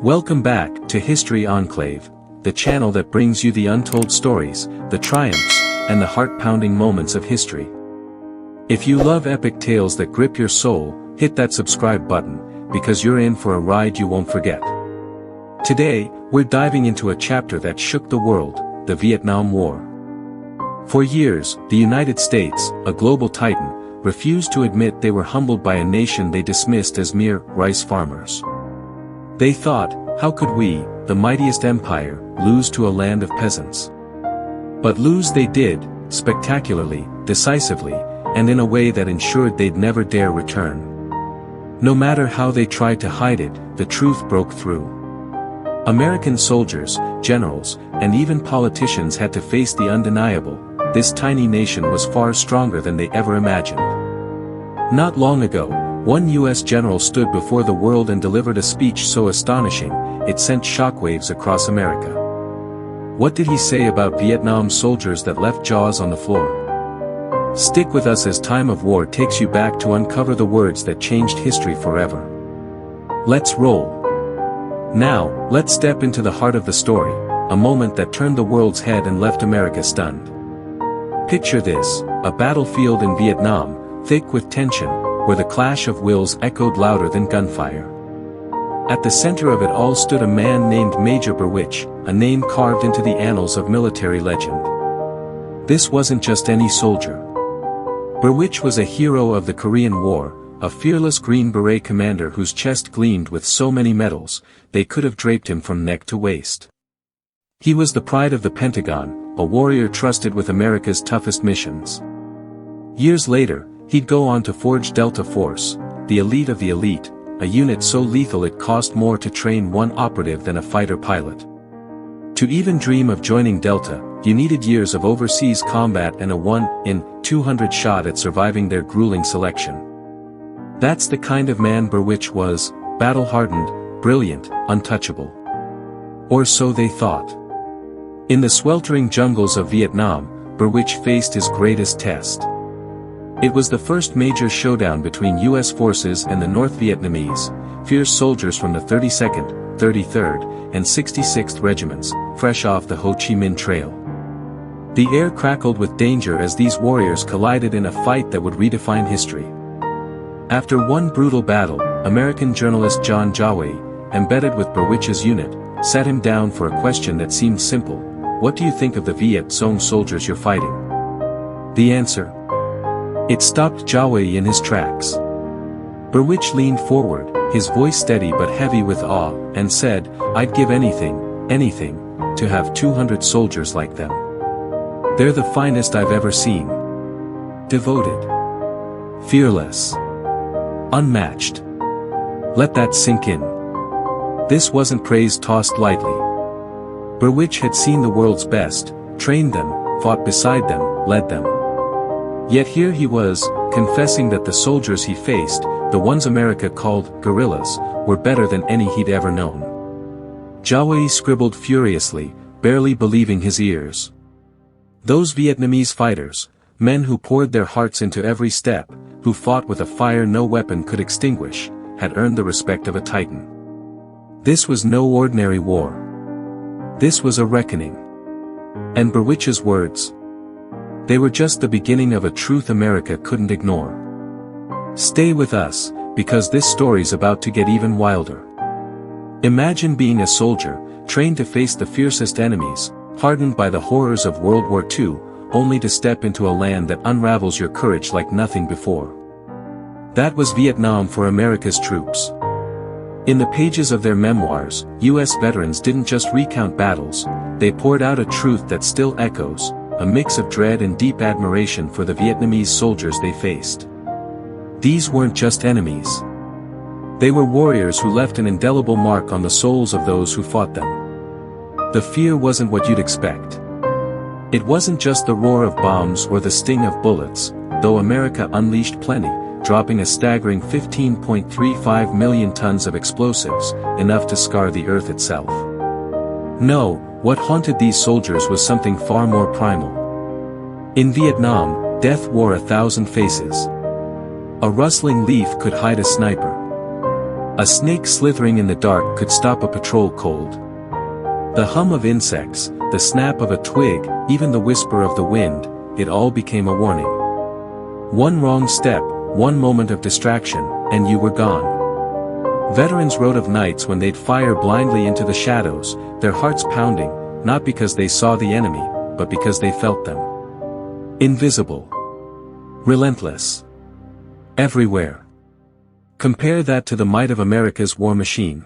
Welcome back to History Enclave, the channel that brings you the untold stories, the triumphs, and the heart-pounding moments of history. If you love epic tales that grip your soul, hit that subscribe button, because you're in for a ride you won't forget. Today, we're diving into a chapter that shook the world, the Vietnam War. For years, the United States, a global titan, refused to admit they were humbled by a nation they dismissed as mere rice farmers. They thought, how could we, the mightiest empire, lose to a land of peasants? But lose they did, spectacularly, decisively, and in a way that ensured they'd never dare return. No matter how they tried to hide it, the truth broke through. American soldiers, generals, and even politicians had to face the undeniable: this tiny nation was far stronger than they ever imagined. Not long ago, one U.S. general stood before the world and delivered a speech so astonishing, it sent shockwaves across America. What did he say about Vietnam soldiers that left jaws on the floor? Stick with us as Time of War takes you back to uncover the words that changed history forever. Let's roll. Now, let's step into the heart of the story, a moment that turned the world's head and left America stunned. Picture this, a battlefield in Vietnam, thick with tension, where the clash of wills echoed louder than gunfire. At the center of it all stood a man named Major Bravery, a name carved into the annals of military legend. This wasn't just any soldier. Bravery was a hero of the Korean War, a fearless Green Beret commander whose chest gleamed with so many medals, they could have draped him from neck to waist. He was the pride of the Pentagon, a warrior trusted with America's toughest missions. Years later, he'd go on to forge Delta Force, the elite of the elite, a unit so lethal it cost more to train one operative than a fighter pilot. To even dream of joining Delta, you needed years of overseas combat and a 1-in-200 shot at surviving their grueling selection. That's the kind of man Bravery was: battle-hardened, brilliant, untouchable. Or so they thought. In the sweltering jungles of Vietnam, Bravery faced his greatest test. It was the first major showdown between U.S. forces and the North Vietnamese, fierce soldiers from the 32nd, 33rd, and 66th Regiments, fresh off the Ho Chi Minh Trail. The air crackled with danger as these warriors collided in a fight that would redefine history. After one brutal battle, American journalist John Jaway, embedded with Bravery's unit, sat him down for a question that seemed simple: what do you think of the Viet Cong soldiers you're fighting? The answer? It stopped Jaway in his tracks. Bravery leaned forward, his voice steady but heavy with awe, and said, "I'd give anything, to have 200 soldiers like them. They're the finest I've ever seen. Devoted. Fearless. Unmatched." Let that sink in. This wasn't praise tossed lightly. Bravery had seen the world's best, trained them, fought beside them, led them. Yet here he was, confessing that the soldiers he faced, the ones America called guerrillas, were better than any he'd ever known. Jaway scribbled furiously, barely believing his ears. Those Vietnamese fighters, men who poured their hearts into every step, who fought with a fire no weapon could extinguish, had earned the respect of a titan. This was no ordinary war. This was a reckoning. And Bravery's words? They were just the beginning of a truth America couldn't ignore. Stay with us, because this story's about to get even wilder. Imagine being a soldier, trained to face the fiercest enemies, hardened by the horrors of World War II, only to step into a land that unravels your courage like nothing before. That was Vietnam for America's troops. In the pages of their memoirs, U.S. veterans didn't just recount battles, they poured out a truth that still echoes, a mix of dread and deep admiration for the Vietnamese soldiers they faced. These weren't just enemies. They were warriors who left an indelible mark on the souls of those who fought them. The fear wasn't what you'd expect. It wasn't just the roar of bombs or the sting of bullets, though America unleashed plenty, dropping a staggering 15.35 million tons of explosives, enough to scar the earth itself. No, what haunted these soldiers was something far more primal. In Vietnam, death wore 1,000 faces. A rustling leaf could hide a sniper. A snake slithering in the dark could stop a patrol cold. The hum of insects, the snap of a twig, even the whisper of the wind, it all became a warning. One wrong step, one moment of distraction, and you were gone. Veterans wrote of nights when they'd fire blindly into the shadows, their hearts pounding, not because they saw the enemy, but because they felt them. Invisible. Relentless. Everywhere. Compare that to the might of America's war machine.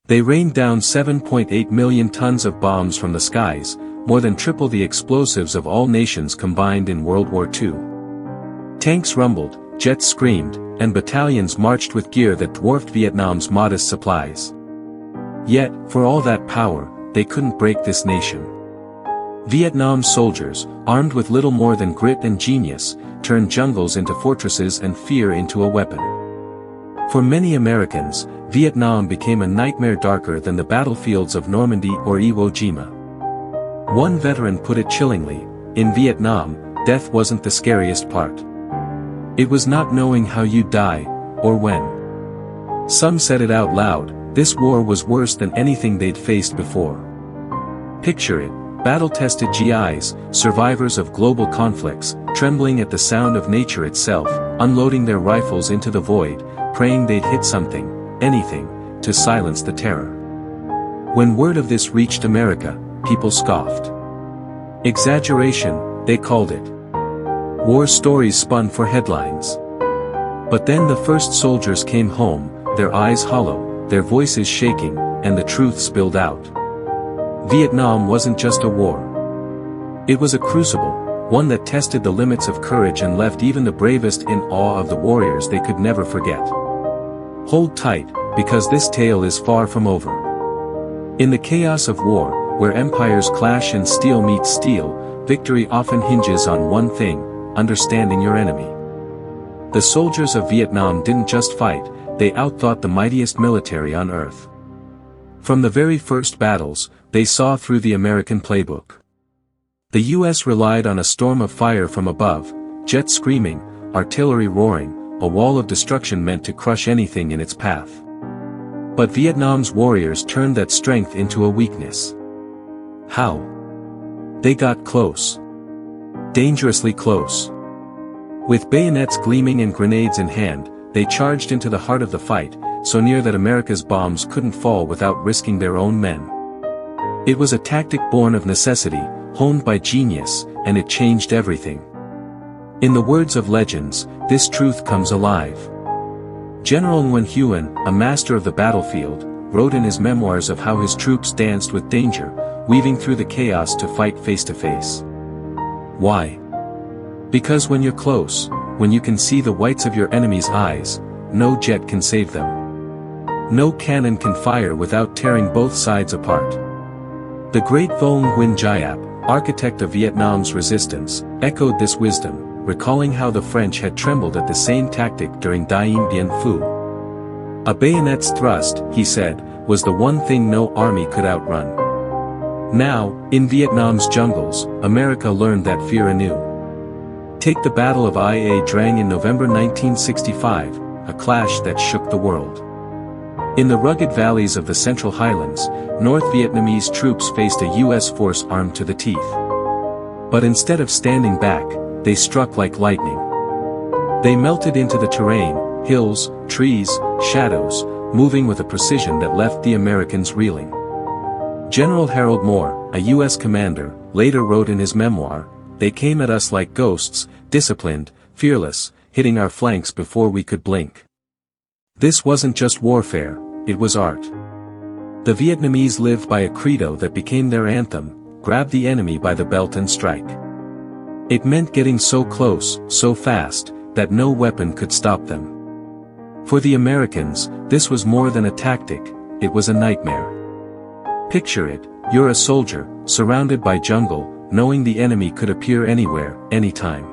They rained down 7.8 million tons of bombs from the skies, more than triple the explosives of all nations combined in World War II. Tanks rumbled, jets screamed, and battalions marched with gear that dwarfed Vietnam's modest supplies. Yet, for all that power, they couldn't break this nation. Vietnam's soldiers, armed with little more than grit and genius, turned jungles into fortresses and fear into a weapon. For many Americans, Vietnam became a nightmare darker than the battlefields of Normandy or Iwo Jima. One veteran put it chillingly, in Vietnam, death wasn't the scariest part. It was not knowing how you'd die, or when. Some said it out loud, this war was worse than anything they'd faced before. Picture it, battle-tested GIs, survivors of global conflicts, trembling at the sound of nature itself, unloading their rifles into the void, praying they'd hit something, anything, to silence the terror. When word of this reached America, people scoffed. Exaggeration, they called it. War stories spun for headlines. But then the first soldiers came home, their eyes hollow, their voices shaking, and the truth spilled out. Vietnam wasn't just a war. It was a crucible, one that tested the limits of courage and left even the bravest in awe of the warriors they could never forget. Hold tight, because this tale is far from over. In the chaos of war, where empires clash and steel meets steel, victory often hinges on one thing: understanding your enemy. The soldiers of Vietnam didn't just fight, they outthought the mightiest military on earth. From the very first battles, they saw through the American playbook. The US relied on a storm of fire from above, jets screaming, artillery roaring, a wall of destruction meant to crush anything in its path. But Vietnam's warriors turned that strength into a weakness. How? They got close. Dangerously close. With bayonets gleaming and grenades in hand, they charged into the heart of the fight, so near that America's bombs couldn't fall without risking their own men. It was a tactic born of necessity, honed by genius, and it changed everything. In the words of legends, this truth comes alive. General Nguyen Huyen, a master of the battlefield, wrote in his memoirs of how his troops danced with danger, weaving through the chaos to fight face to face. Why? Because when you're close, when you can see the whites of your enemy's eyes, no jet can save them. No cannon can fire without tearing both sides apart. The great Vo Nguyen Giap, architect of Vietnam's resistance, echoed this wisdom, recalling how the French had trembled at the same tactic during Dien Bien Phu. A bayonet's thrust, he said, was the one thing no army could outrun. Now, in Vietnam's jungles, America learned that fear anew. Take the Battle of Ia Drang in November 1965, a clash that shook the world. In the rugged valleys of the Central Highlands, North Vietnamese troops faced a US force armed to the teeth. But instead of standing back, they struck like lightning. They melted into the terrain, hills, trees, shadows, moving with a precision that left the Americans reeling. General Harold Moore, a US commander, later wrote in his memoir, "They came at us like ghosts, disciplined, fearless, hitting our flanks before we could blink." This wasn't just warfare, it was art. The Vietnamese lived by a credo that became their anthem: grab the enemy by the belt and strike. It meant getting so close, so fast, that no weapon could stop them. For the Americans, this was more than a tactic, it was a nightmare. Picture it, you're a soldier, surrounded by jungle, knowing the enemy could appear anywhere, anytime.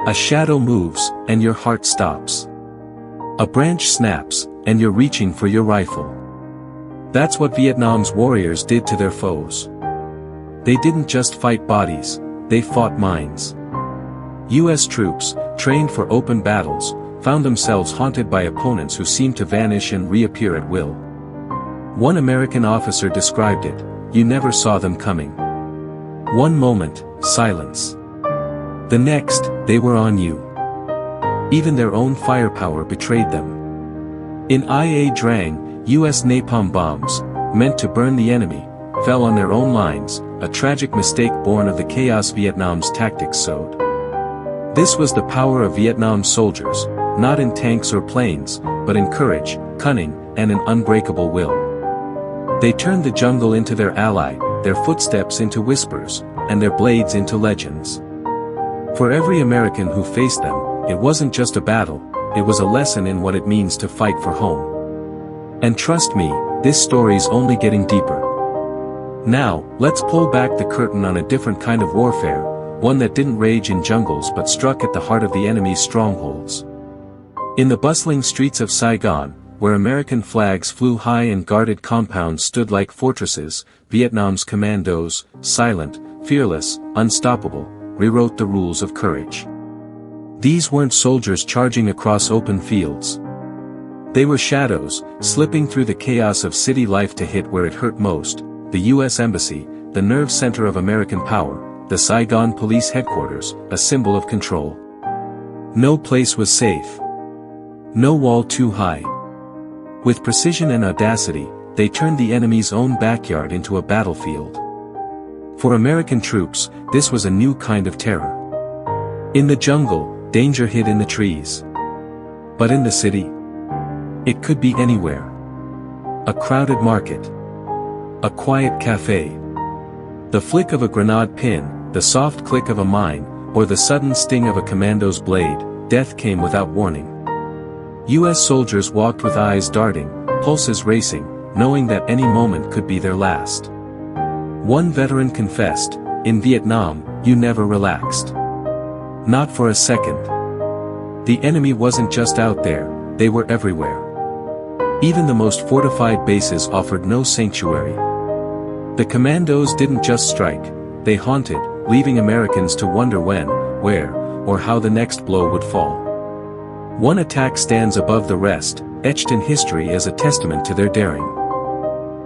A shadow moves, and your heart stops. A branch snaps, and you're reaching for your rifle. That's what Vietnam's warriors did to their foes. They didn't just fight bodies, they fought minds. US troops, trained for open battles, found themselves haunted by opponents who seemed to vanish and reappear at will. One American officer described it: "You never saw them coming. One moment, silence. The next, they were on you." Even their own firepower betrayed them. In Ia Drang, U.S. napalm bombs, meant to burn the enemy, fell on their own lines, a tragic mistake born of the chaos Vietnam's tactics sowed. This was the power of Vietnam's soldiers, not in tanks or planes, but in courage, cunning, and an unbreakable will. They turned the jungle into their ally, their footsteps into whispers, and their blades into legends. For every American who faced them, it wasn't just a battle, it was a lesson in what it means to fight for home. And trust me, this story's only getting deeper. Now, let's pull back the curtain on a different kind of warfare, one that didn't rage in jungles but struck at the heart of the enemy's strongholds. In the bustling streets of Saigon, where American flags flew high and guarded compounds stood like fortresses, Vietnam's commandos, silent, fearless, unstoppable, rewrote the rules of courage. These weren't soldiers charging across open fields. They were shadows, slipping through the chaos of city life to hit where it hurt most: the U.S. Embassy, the nerve center of American power, the Saigon police headquarters, a symbol of control. No place was safe. No wall too high. With precision and audacity, they turned the enemy's own backyard into a battlefield. For American troops, this was a new kind of terror. In the jungle, danger hid in the trees. But in the city, it could be anywhere. A crowded market. A quiet cafe. The flick of a grenade pin, the soft click of a mine, or the sudden sting of a commando's blade, death came without warning. U.S. soldiers walked with eyes darting, pulses racing, knowing that any moment could be their last. One veteran confessed, "In Vietnam, you never relaxed. Not for a second." The enemy wasn't just out there, they were everywhere. Even the most fortified bases offered no sanctuary. The commandos didn't just strike, they haunted, leaving Americans to wonder when, where, or how the next blow would fall. One attack stands above the rest, etched in history as a testament to their daring.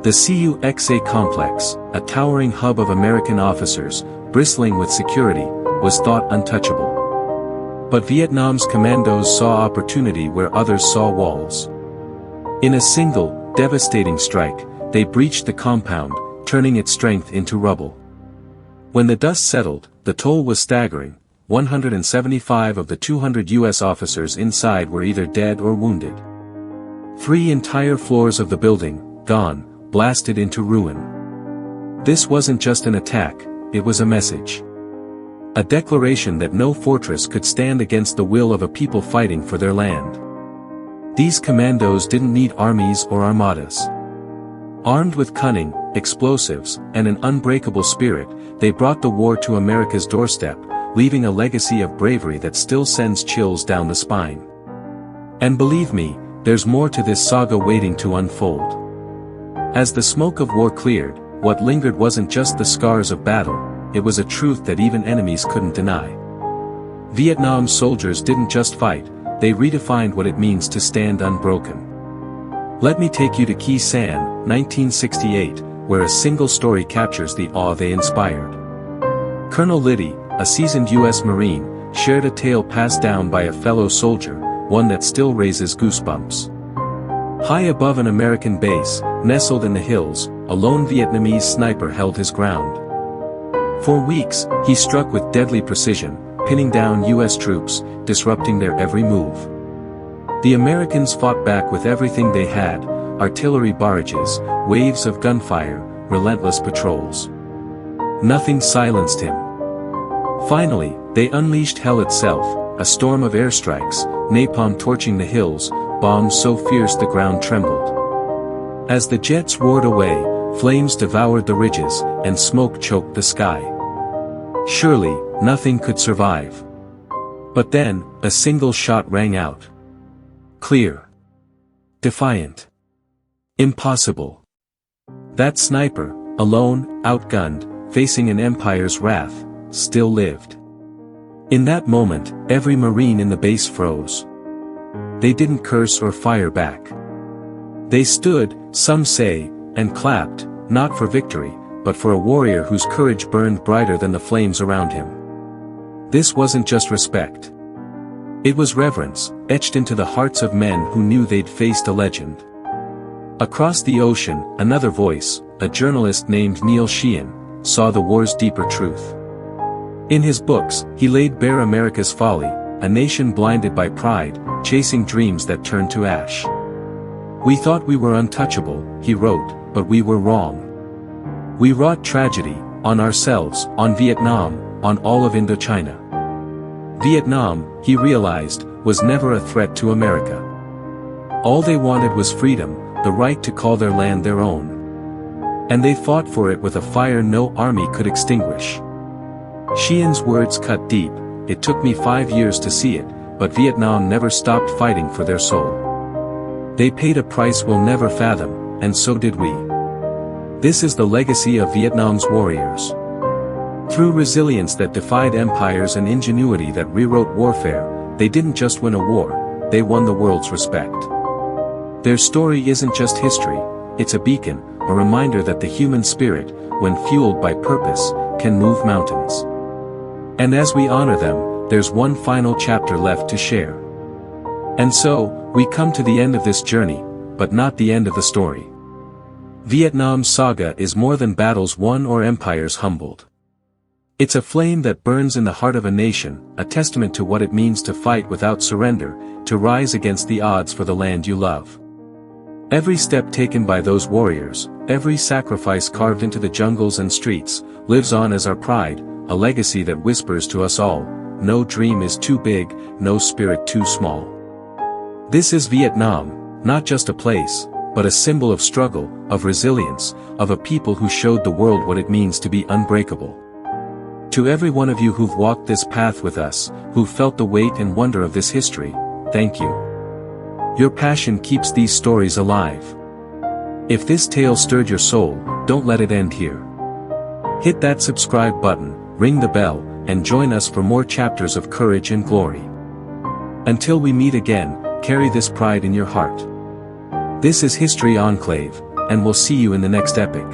The CUXA complex, a towering hub of American officers, bristling with security, was thought untouchable. But Vietnam's commandos saw opportunity where others saw walls. In a single, devastating strike, they breached the compound, turning its strength into rubble. When the dust settled, the toll was staggering. 175 of the 200 U.S. officers inside were either dead or wounded. 3 entire floors of the building, gone, blasted into ruin. This wasn't just an attack, it was a message. A declaration that no fortress could stand against the will of a people fighting for their land. These commandos didn't need armies or armadas. Armed with cunning, explosives, and an unbreakable spirit, they brought the war to America's doorstep, leaving a legacy of bravery that still sends chills down the spine. And believe me, there's more to this saga waiting to unfold. As the smoke of war cleared, what lingered wasn't just the scars of battle, it was a truth that even enemies couldn't deny. Vietnam's soldiers didn't just fight, they redefined what it means to stand unbroken. Let me take you to Khe Sanh, 1968, where a single story captures the awe they inspired. Colonel Liddy, a seasoned U.S. Marine, shared a tale passed down by a fellow soldier, one that still raises goosebumps. High above an American base, nestled in the hills, a lone Vietnamese sniper held his ground. For weeks, he struck with deadly precision, pinning down U.S. troops, disrupting their every move. The Americans fought back with everything they had: artillery barrages, waves of gunfire, relentless patrols. Nothing silenced him. Finally, they unleashed hell itself, a storm of airstrikes, napalm torching the hills, bombs so fierce the ground trembled. As the jets roared away, flames devoured the ridges, and smoke choked the sky. Surely, nothing could survive. But then, a single shot rang out. Clear. Defiant. Impossible. That sniper, alone, outgunned, facing an empire's wrath, still lived. In that moment, every Marine in the base froze. they didn't curse or fire back. They stood, some say, and clapped, not for victory, but for a warrior whose courage burned brighter than the flames around him. This wasn't just respect. It was reverence, etched into the hearts of men who knew they'd faced a legend. Across the ocean, another voice, a journalist named Neil Sheehan, saw the war's deeper truth. In his books, he laid bare America's folly, a nation blinded by pride, chasing dreams that turned to ash. "We thought we were untouchable," he wrote, "but we were wrong. We wrought tragedy, on ourselves, on Vietnam, on all of Indochina." Vietnam, he realized, was never a threat to America. All they wanted was freedom, the right to call their land their own. And they fought for it with a fire no army could extinguish. Sheehan's words cut deep. "It took me 5 years to see it, but Vietnam never stopped fighting for their soul. They paid a price we'll never fathom, and so did we." This is the legacy of Vietnam's warriors. Through resilience that defied empires and ingenuity that rewrote warfare, they didn't just win a war, they won the world's respect. Their story isn't just history, it's a beacon, a reminder that the human spirit, when fueled by purpose, can move mountains. And as we honor them, there's one final chapter left to share. And so, we come to the end of this journey, but not the end of the story. Vietnam's saga is more than battles won or empires humbled. It's a flame that burns in the heart of a nation, a testament to what it means to fight without surrender, to rise against the odds for the land you love. Every step taken by those warriors, every sacrifice carved into the jungles and streets, lives on as our pride, a legacy that whispers to us all, no dream is too big, no spirit too small. This is Vietnam, not just a place, but a symbol of struggle, of resilience, of a people who showed the world what it means to be unbreakable. To every one of you who've walked this path with us, who've felt the weight and wonder of this history, thank you. Your passion keeps these stories alive. If this tale stirred your soul, don't let it end here. Hit that subscribe button, ring the bell, and join us for more chapters of courage and glory. Until we meet again, carry this pride in your heart. This is History Enclave, and we'll see you in the next epic.